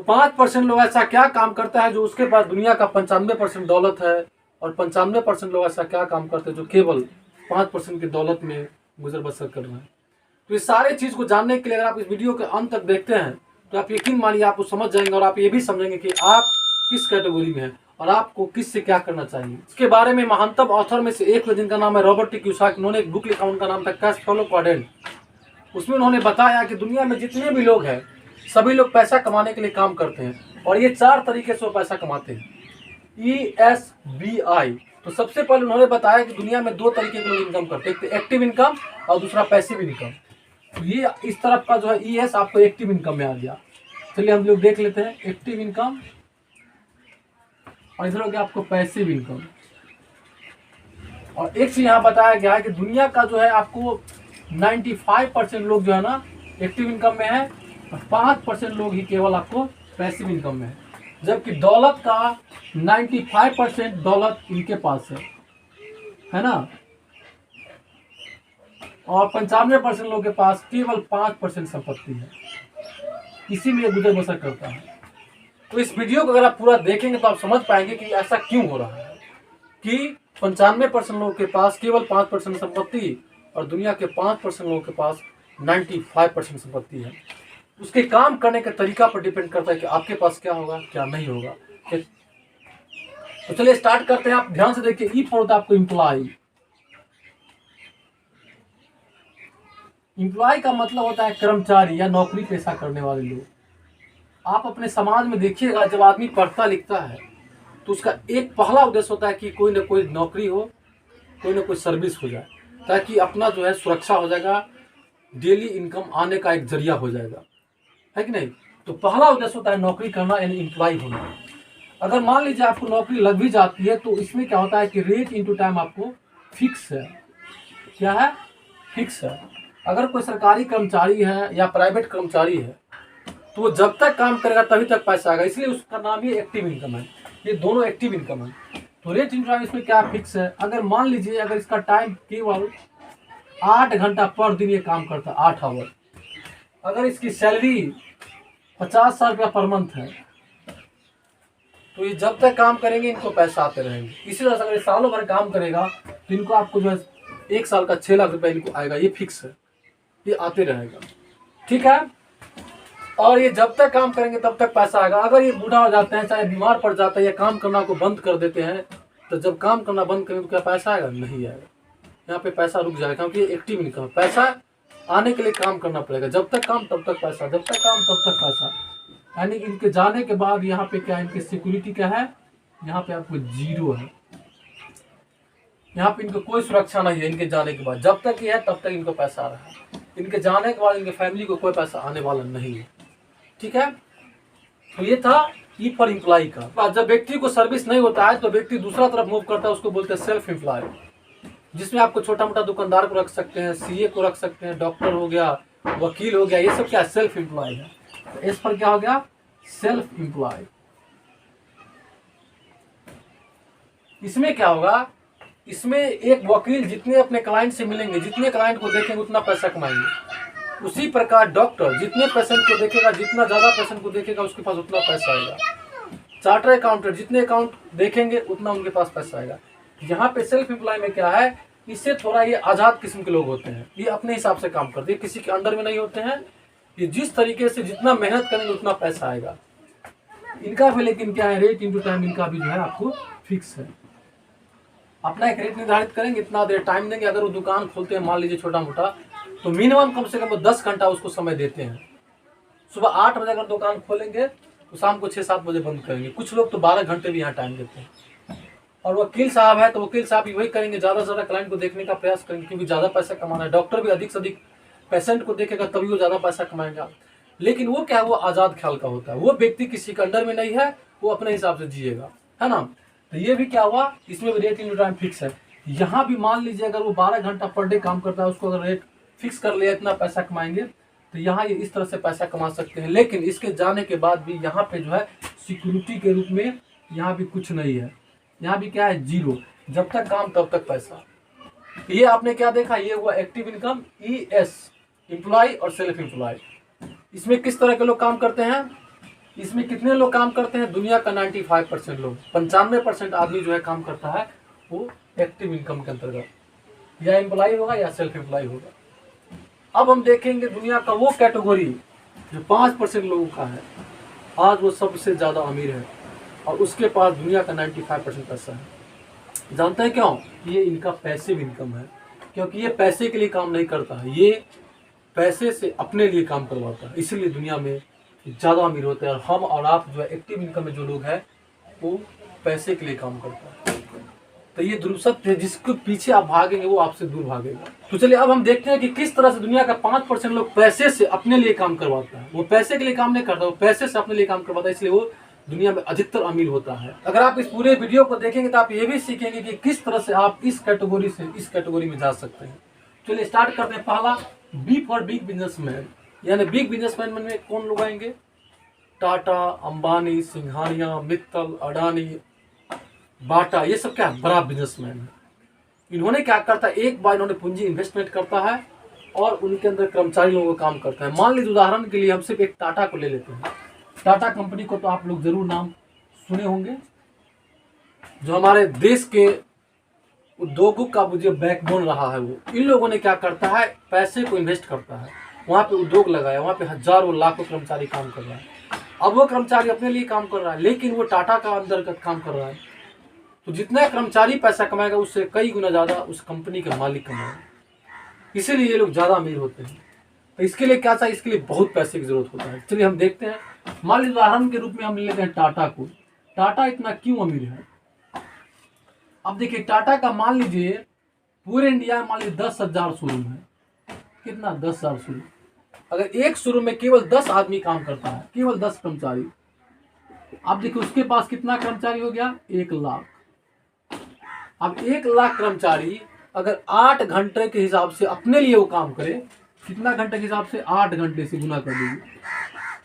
5% लोग ऐसा क्या काम करता है जो उसके पास दुनिया का 95% दौलत है, और 95% लोग ऐसा क्या काम करते हैं जो केवल 5% की दौलत में गुजर बसर कर रहे हैं। तो इस सारे चीज़ को जानने के लिए अगर आप इस वीडियो के अंत तक देखते हैं तो आप यकीन मानिए आपको समझ जाएंगे, और आप ये भी समझेंगे कि आप किस कैटेगरी में हैं और आपको किस से क्या करना चाहिए। इसके बारे में महानतम ऑथर में से एक है जिनका नाम है रॉबर्ट टी कियोसाकी। उन्होंने एक बुक लिखा, उनका नाम था कैश फ्लो क्वाड्रेंट। उसमें उन्होंने बताया कि दुनिया में जितने भी लोग हैं सभी लोग पैसा कमाने के लिए काम करते हैं, और ये 4 तरीके से वो पैसा कमाते हैं, ESBI। तो सबसे पहले उन्होंने बताया कि दुनिया में 2 तरीके के लोग इनकम करते हैं, एक तो एक्टिव इनकम और दूसरा पैसिव इनकम। तो ये इस तरफ का जो है ES आपको एक्टिव इनकम में आ गया। चलिए हम लोग देख लेते हैं एक्टिव इनकम, और इधर हो गया आपको पैसिव इनकम। और एक चीज यहाँ बताया गया है कि दुनिया का जो है आपको 95% लोग जो है ना एक्टिव इनकम में है, और 5% लोग ही केवल आपको पैसिव इनकम में है, जबकि दौलत का 95% दौलत इनके पास है ना, और 95% लोगों के पास केवल 5% संपत्ति है, इसी में गुजर बसर करता है। तो इस वीडियो को अगर आप पूरा देखेंगे तो आप समझ पाएंगे कि ऐसा क्यों हो रहा है कि 95% लोगों के पास केवल 5% संपत्ति और दुनिया के 5% लोगों के पास 95% संपत्ति है। उसके काम करने के तरीका पर डिपेंड करता है कि आपके पास क्या होगा क्या नहीं होगा। तो चलिए स्टार्ट करते हैं। आप ध्यान से देखिए, ई पर होता है आपको इम्प्लॉय। इम्प्लॉय का मतलब होता है कर्मचारी या नौकरी पेशा करने वाले लोग। आप अपने समाज में देखिएगा, जब आदमी पढ़ता लिखता है तो उसका एक पहला उद्देश्य होता है कि कोई ना कोई नौकरी हो, कोई ना कोई सर्विस हो जाए, ताकि अपना जो है सुरक्षा हो जाएगा, डेली इनकम आने का एक जरिया हो जाएगा, है कि नहीं। तो पहला उद्देश्य होता है नौकरी करना, यानी इम्प्लॉय होना। अगर मान लीजिए आपको नौकरी लग भी जाती है तो इसमें क्या होता है कि रेट इनटू टाइम आपको फिक्स है। क्या है? फिक्स है। अगर कोई सरकारी कर्मचारी है या प्राइवेट कर्मचारी है तो वो जब तक काम करेगा तभी तक पैसा आएगा, इसलिए उसका नाम ही एक्टिव इनकम है। ये दोनों एक्टिव इनकम है। तो रेट इनटू टाइम इसमें क्या फिक्स है। अगर मान लीजिए अगर इसका टाइम केवल 8 घंटा पर दिन ये काम करता है, 8 आवर, अगर इसकी सैलरी 50,000 रुपया पर मंथ है तो ये जब तक काम करेंगे इनको पैसा आते रहेंगे। इसी तरह से अगर सालों भर काम करेगा तो इनको आपको जो है 1 साल का 6 लाख रुपया इनको आएगा। ये फिक्स है, ये आते रहेगा, ठीक है। और ये जब तक काम करेंगे तब तक पैसा आएगा। अगर ये बूढ़ा हो जाते हैं, चाहे बीमार पड़ जाता है या काम करना को बंद कर देते हैं, तो जब काम करना बंद करेंगे तो क्या पैसा आएगा? नहीं आएगा। यहाँ पे पैसा रुक जाएगा, क्योंकि ये एक्टिव इनकम है। पैसा आने के लिए काम करना पड़ेगा, जब तक काम तब तक पैसा, जब तक काम तब तक पैसा। यानी कि इनके जाने के बाद यहाँ पे क्या, इनकी सिक्योरिटी क्या है, यहाँ पे आपको 0 है। यहाँ पे इनको कोई सुरक्षा नहीं है इनके जाने के बाद। जब तक ये है तब तक इनको पैसा आ रहा है, इनके जाने के बाद इनके फैमिली को कोई पैसा आने वाला नहीं है, ठीक है। तो ये था ई फॉर एम्प्लॉय का। जब व्यक्ति को सर्विस नहीं होता है तो व्यक्ति दूसरा तरफ मूव करता है, उसको बोलते हैं सेल्फ एम्प्लॉय, जिसमें आपको छोटा मोटा दुकानदार को रख सकते हैं, CA को रख सकते हैं, डॉक्टर हो गया, वकील हो गया, ये सब क्या सेल्फ एम्प्लॉय है। तो इस पर क्या हो गया? Self employ. इसमें क्या होगा, इसमें एक वकील जितने अपने क्लाइंट से मिलेंगे, जितने क्लाइंट को देखेंगे उतना पैसा कमाएंगे। उसी प्रकार डॉक्टर जितने पेशेंट को देखेगा, जितना ज्यादा पेशेंट को देखेगा उसके पास उतना पैसा आएगा। चार्टर अकाउंटेंट जितने अकाउंट देखेंगे उतना उनके पास पैसा आएगा। यहाँ पे सेल्फ एम्प्लॉय में क्या है, इससे थोड़ा ये आजाद किस्म के लोग होते हैं, ये अपने हिसाब से काम करते हैं, किसी के अंडर में नहीं होते हैं। ये जिस तरीके से जितना मेहनत करेंगे उतना पैसा आएगा इनका भी। लेकिन क्या है, रेट इनटू टाइम इनका भी जो है आपको फिक्स है। अपना एक रेट निर्धारित करेंगे, इतना देर टाइम देंगे। अगर वो दुकान खोलते हैं मान लीजिए छोटा मोटा, तो मिनिमम कम से कम 10 घंटा उसको समय देते हैं। सुबह 8 बजे अगर दुकान खोलेंगे तो शाम को 6-7 बजे बंद करेंगे। कुछ लोग तो 12 घंटे भी यहाँ टाइम देते हैं। और वकील साहब है तो वकील साहब भी वही करेंगे, ज़्यादा से ज़्यादा क्लाइंट को देखने का प्रयास करेंगे, क्योंकि ज़्यादा पैसा कमाना है। डॉक्टर भी अधिक से अधिक पेशेंट को देखेगा तभी वो ज़्यादा पैसा कमाएगा। लेकिन वो क्या है, वो आज़ाद ख्याल का होता है, वो व्यक्ति किसी के अंडर में नहीं है, वो अपने हिसाब से जिएगा, है ना। तो ये भी क्या हुआ, इसमें भी रेट इनटू टाइम फिक्स है। यहाँ भी मान लीजिए अगर वो 12 घंटा पर डे काम करता है, उसको अगर रेट फिक्स कर लिया इतना पैसा कमाएंगे, तो यहाँ ये इस तरह से पैसा कमा सकते हैं। लेकिन इसके जाने के बाद भी यहाँ पे जो है सिक्योरिटी के रूप में यहाँ भी कुछ नहीं है। यहाँ भी क्या है, 0। जब तक काम तब तक पैसा। ये आपने क्या देखा, ये हुआ एक्टिव इनकम, ES एम्प्लॉय और सेल्फ एम्प्लॉय। इसमें किस तरह के लोग काम करते हैं, इसमें कितने लोग काम करते हैं? दुनिया का 95% लोग, 95% आदमी जो है काम करता है वो एक्टिव इनकम के अंतर्गत, या एम्प्लॉय होगा या सेल्फ एम्प्लॉय होगा। अब हम देखेंगे दुनिया का वो कैटेगरी जो 5% लोगों का है, आज वो सबसे ज़्यादा अमीर है और उसके पास दुनिया का 95% पैसा है। जानते हैं क्यों? ये इनका पैसिव इनकम है, क्योंकि ये पैसे के लिए काम नहीं करता है, ये पैसे से अपने लिए काम करवाता है, इसीलिए दुनिया में ज़्यादा अमीर होते हैं। और हम और आप जो है एक्टिव इनकम में जो लोग हैं वो पैसे के लिए काम करता है। तो ये ध्रुव सत्य है, जिसके पीछे आप भागेंगे वो आपसे दूर भागेगा। तो चलिए अब हम देखते हैं कि किस तरह से दुनिया का 5% लोग पैसे से अपने लिए काम करवाता है। वो पैसे के लिए काम नहीं करता, वो पैसे से अपने लिए काम करवाता है, इसलिए वो दुनिया में अधिकतर अमीर होता है। अगर आप इस पूरे वीडियो को देखेंगे तो आप ये भी सीखेंगे कि किस तरह से आप इस कैटेगरी से इस कैटेगरी में जा सकते हैं। चलिए स्टार्ट करते हैं। पहला, बी फॉर बिग बिजनेसमैन, यानी बिग बिजनेसमैन में कौन लोग आएंगे? टाटा, अंबानी, सिंघानिया, मित्तल, अडानी, बाटा, ये सब क्या है? बड़ा बिजनेसमैन है। इन्होंने क्या करता है, एक बार इन्होंने पूंजी इन्वेस्टमेंट करता है और उनके अंदर कर्मचारी लोगों का काम करता है। मान लीजिए उदाहरण के लिए हम सिर्फ एक टाटा को ले लेते हैं। टाटा कंपनी को तो आप लोग जरूर नाम सुने होंगे, जो हमारे देश के उद्योगों का जो बैकबोन रहा है। वो इन लोगों ने क्या करता है, पैसे को इन्वेस्ट करता है, वहाँ पे उद्योग लगाया, वहाँ पे हजारों लाखों कर्मचारी काम कर रहा है। अब वो कर्मचारी अपने लिए काम कर रहा है, लेकिन वो टाटा का अंतर्गत काम कर रहा है, तो जितना कर्मचारी पैसा कमाएगा उससे कई गुना ज़्यादा उस कंपनी के मालिक कमाएगा। इसीलिए ये लोग ज़्यादा अमीर होते हैं। तो इसके लिए क्या चाहिए? इसके लिए बहुत पैसे की जरूरत होता है। चलिए हम देखते हैं। मान लीजिए उदाहरण के रूप में हम लेते हैं टाटा को। टाटा इतना क्यों अमीर है? अब देखिए, टाटा का मान लीजिए पूरे इंडिया में मान लीजिए 10,000 शोरूम है। कितना? 10,000 शोरूम। अगर एक शोरूम में केवल 10 आदमी काम करता है, केवल 10 कर्मचारी, अब देखिए उसके पास कितना कर्मचारी हो गया? 1 लाख। अब 1 लाख कर्मचारी अगर 8 घंटे के हिसाब से अपने लिए वो काम करे, कितना घंटे के हिसाब से? 8 घंटे से गुना कर दीजिए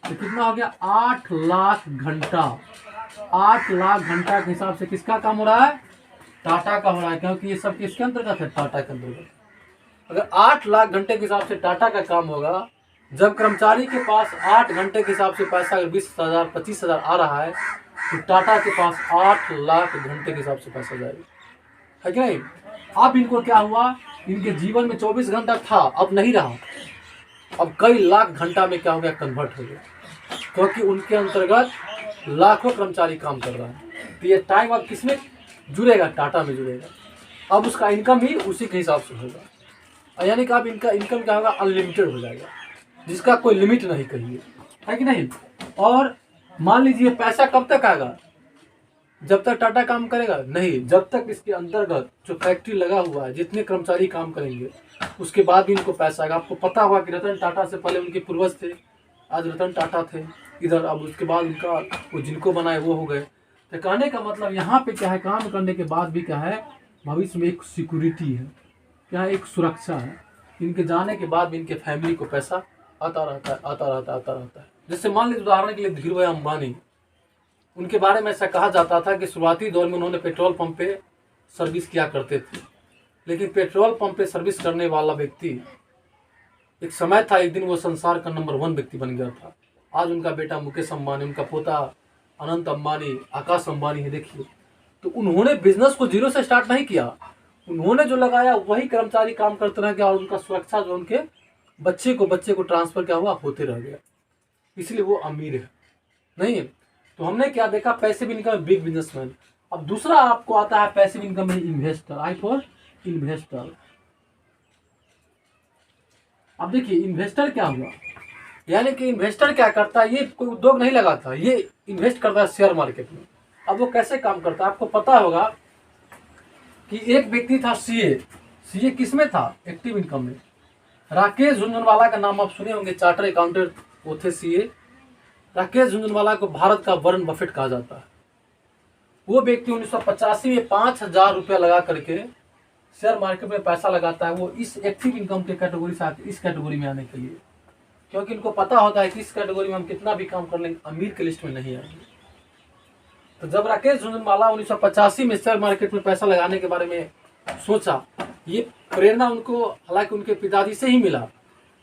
तो कितना हो गया? 8 लाख घंटा। 8 लाख घंटा के हिसाब से किसका काम हो रहा है? टाटा का हो रहा है, क्योंकि ये सब किसके अंतर्गत है? टाटा के अंतर्गत। अगर 8 लाख घंटे के हिसाब से टाटा का काम होगा, जब कर्मचारी के पास 8 घंटे के हिसाब से पैसा अगर 20,000 25,000 आ रहा है, तो टाटा के पास 8 लाख घंटे के हिसाब से पैसा जाएगा, है कि नहीं? अब इनको क्या हुआ, इनके जीवन में 24 घंटा था, अब नहीं रहा, अब कई लाख घंटा में क्या हो गया? कन्वर्ट हो गया, क्योंकि उनके अंतर्गत लाखों कर्मचारी काम कर रहा है। तो ये टाइम अब किसमें जुड़ेगा? टाटा में जुड़ेगा। अब उसका इनकम भी उसी के हिसाब से होगा, यानी कि अब इनका इनकम क्या होगा? अनलिमिटेड हो जाएगा, जिसका कोई लिमिट नहीं कहिए, है कि नहीं? और मान लीजिए पैसा कब तक आएगा? जब तक टाटा काम करेगा? नहीं, जब तक इसके अंतर्गत जो फैक्ट्री लगा हुआ है, जितने कर्मचारी काम करेंगे, उसके बाद भी इनको पैसा आएगा। आपको पता होगा कि रतन टाटा से पहले उनके पूर्वज थे, आज रतन टाटा थे इधर, अब उसके बाद उनका वो जिनको बनाए वो हो गए। तो कहने का मतलब यहाँ पे क्या है, काम करने के बाद भी क्या है, भविष्य में एक सिक्योरिटी है, क्या है? एक सुरक्षा है। इनके जाने के बाद भी इनके फैमिली को पैसा आता रहता है, आता रहता है, आता रहता है। जैसे मान लीजिए उदाहरण के लिए धीरूभाई अंबानी, उनके बारे में ऐसा कहा जाता था कि शुरुआती दौर में उन्होंने पेट्रोल पंप पे सर्विस किया करते थे, लेकिन पेट्रोल पंप पे सर्विस करने वाला व्यक्ति एक समय था, एक दिन वो संसार का नंबर 1 व्यक्ति बन गया था। आज उनका बेटा मुकेश अंबानी, उनका पोता अनंत अंबानी, आकाश अंबानी है। देखिए, तो उन्होंने बिजनेस को जीरो से स्टार्ट नहीं किया, उन्होंने जो लगाया वही कर्मचारी काम करते रह गया, और उनका सुरक्षा जो उनके बच्चे को ट्रांसफर क्या हुआ? होते रह गया, इसलिए वो अमीर है। नहीं, तो हमने क्या देखा? पैसिव इनकम में बिग बिजनेसमैन। अब दूसरा आपको आता है पैसिव इनकम में इन्वेस्टर। I for investor. अब देखिए इन्वेस्टर क्या हुआ, यानी कि इन्वेस्टर क्या करता है, ये कोई उद्योग नहीं लगाता, ये इन्वेस्ट करता है शेयर मार्केट में। अब वो कैसे काम करता है? आपको पता होगा कि एक व्यक्ति था सीए किस में था? एक्टिव इनकम में। राकेश झुनझुनवाला का नाम आप सुने होंगे, चार्टर अकाउंटेंट वो थे सीए। राकेश झुनझुनवाला को भारत का वॉरेन बफेट कहा जाता है। वो व्यक्ति 1985 में 5,000 रुपया लगा करके शेयर मार्केट में पैसा लगाता है, वो इस एक्टिव इनकम के कैटेगरी से आके इस कैटेगरी में आने के लिए, क्योंकि इनको पता होता है कि इस कैटेगरी में हम कितना भी काम कर लेंगे अमीर के लिस्ट में नहीं आएंगे। तो जब राकेश झुनझुनवाला 1985 में शेयर मार्केट में पैसा लगाने के बारे में सोचा, ये प्रेरणा उनको हालांकि उनके पिताजी से ही मिला,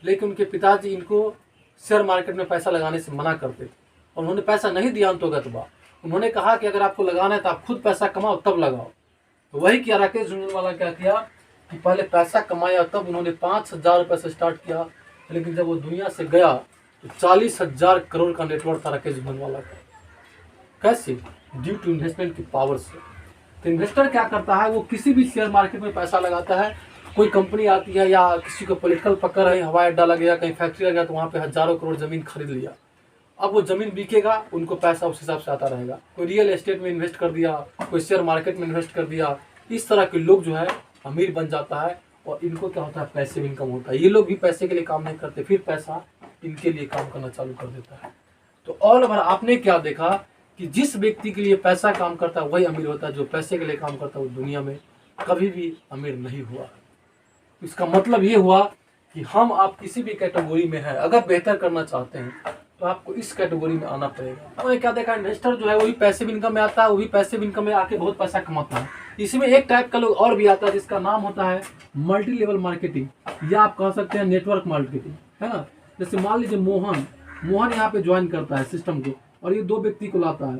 लेकिन उनके पिताजी इनको शेयर मार्केट में पैसा लगाने से मना करते थे। और उन्होंने पैसा नहीं दिया अंतोगत बा। उन्होंने कहा कि अगर आपको लगाना है तो आप खुद पैसा कमाओ तब लगाओ। तो वही किया राकेश झुनझुनवाला, क्या किया कि पहले पैसा कमाया, तब उन्होंने 5,000 रुपये से स्टार्ट किया। लेकिन जब वो दुनिया से गया तो 40,000 करोड़ का नेटवर्क था राकेश झुनझुनवाला का। कैसे? ड्यू टू इन्वेस्टमेंट की पावर से। तो इन्वेस्टर क्या करता है, वो किसी भी शेयर मार्केट में पैसा लगाता है। कोई कंपनी आती है या किसी को पॉलिटिकल पकड़ है, हवाई अड्डा लग गया, कहीं फैक्ट्री लग गया, तो वहाँ पे हजारों करोड़ जमीन खरीद लिया। अब वो जमीन बिकेगा, उनको पैसा उस हिसाब से आता रहेगा। कोई रियल एस्टेट में इन्वेस्ट कर दिया, कोई शेयर मार्केट में इन्वेस्ट कर दिया। इस तरह के लोग जो है अमीर बन जाता है और इनको क्या होता है, पैसिव इनकम होता है। ये लोग भी पैसे के लिए काम नहीं करते, फिर पैसा इनके लिए काम करना चालू कर देता है। तो ऑल ओवर आपने क्या देखा कि जिस व्यक्ति के लिए पैसा काम करता है वही अमीर होता है। जो पैसे के लिए काम करता है वो दुनिया में कभी भी अमीर नहीं हुआ। इसका मतलब ये हुआ कि हम आप किसी भी कैटेगरी में है, अगर बेहतर करना चाहते हैं तो आपको इस कैटेगरी में आना पड़ेगा। हमने क्या देखा, इन्वेस्टर जो है वही पैसिव इनकम में आता है, वही पैसिव इनकम में आके बहुत पैसा कमाता है। इसमें एक टाइप का लोग और भी आता है जिसका नाम होता है मल्टी लेवल मार्केटिंग, या आप कह सकते हैं नेटवर्क मार्केटिंग, है ना। जैसे मान लीजिए मोहन यहाँ पे ज्वाइन करता है सिस्टम को, और ये दो व्यक्ति को लाता है,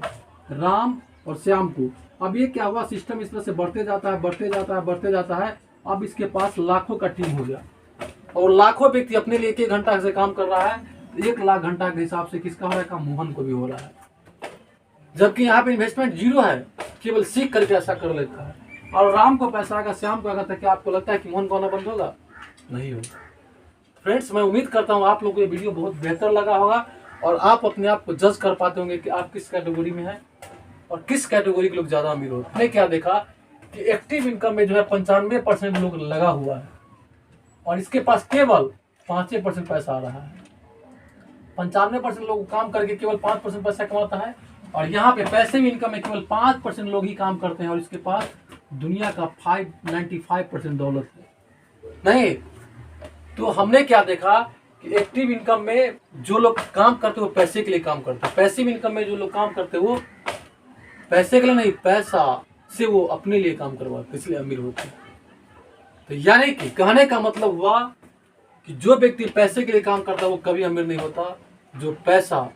राम और श्याम को। अब ये क्या हुआ, सिस्टम इस तरह से बढ़ते जाता है, बढ़ते जाता है, बढ़ते जाता है। अब इसके पास लाखों का टीम हो गया और लाखों व्यक्ति अपने लिए 1 घंटा से काम कर रहा है। 1 लाख घंटा के हिसाब से किसका हो रहा है, काम मोहन को भी हो रहा है। जबकि यहाँ पे इन्वेस्टमेंट जीरो है, केवल सीख करके ऐसा कर लेता है। और राम को पैसा आएगा, श्याम को आएगा, तो क्या आपको लगता है कि मोहन को आना बंद होगा? नहीं होगा। फ्रेंड्स, मैं उम्मीद करता हूँ आप लोगों को ये वीडियो बहुत बेहतर लगा होगा और आप अपने आप को जज कर पाते होंगे कि आप किस कैटेगरी में हैं और किस कैटेगरी के लोग ज्यादा अमीर होते हैं। मैंने क्या देखा कि एक्टिव इनकम में जो है 95% लोग लगा हुआ है और इसके पास केवल 5% पैसा आ रहा है। 95% लोग काम करके केवल 5% पैसा कमाता है और यहाँ पे पैसे भी इनकम में केवल 5% लोग ही काम करते हैं और इसके पास दुनिया का 95% दौलत है। नहीं, तो हमने क्या देखा कि एक्टिव इनकम में जो लोग काम करते हैं वो पैसे के लिए काम करते हैं। पैसिव इनकम में जो लोग काम करते हैं वो पैसे के लिए नहीं, पैसा से वो अपने लिए काम करवाते, इसलिए अमीर होते हैं। तो यानी कि कहने का मतलब हुआ कि जो व्यक्ति पैसे के लिए काम करता है वो कभी अमीर नहीं होता, जो पैसा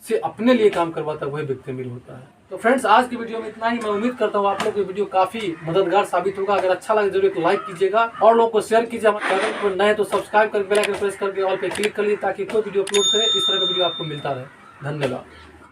से अपने लिए काम करवाता है वही व्यक्ति अमीर होता है। तो फ्रेंड्स, आज की वीडियो में इतना ही। मैं उम्मीद करता हूँ आप लोग को वीडियो काफी मददगार साबित होगा। अगर अच्छा लगे जरूर लाइक कीजिएगा और लोगों को शेयर कीजिए। हमारे चैनल पर नए तो सब्सक्राइब करके बेल आइकन प्रेस करके ऑल पे क्लिक कर लीजिए ताकि कोई वीडियो अपलोड करे इस तरह का वीडियो आपको मिलता रहे। धन्यवाद।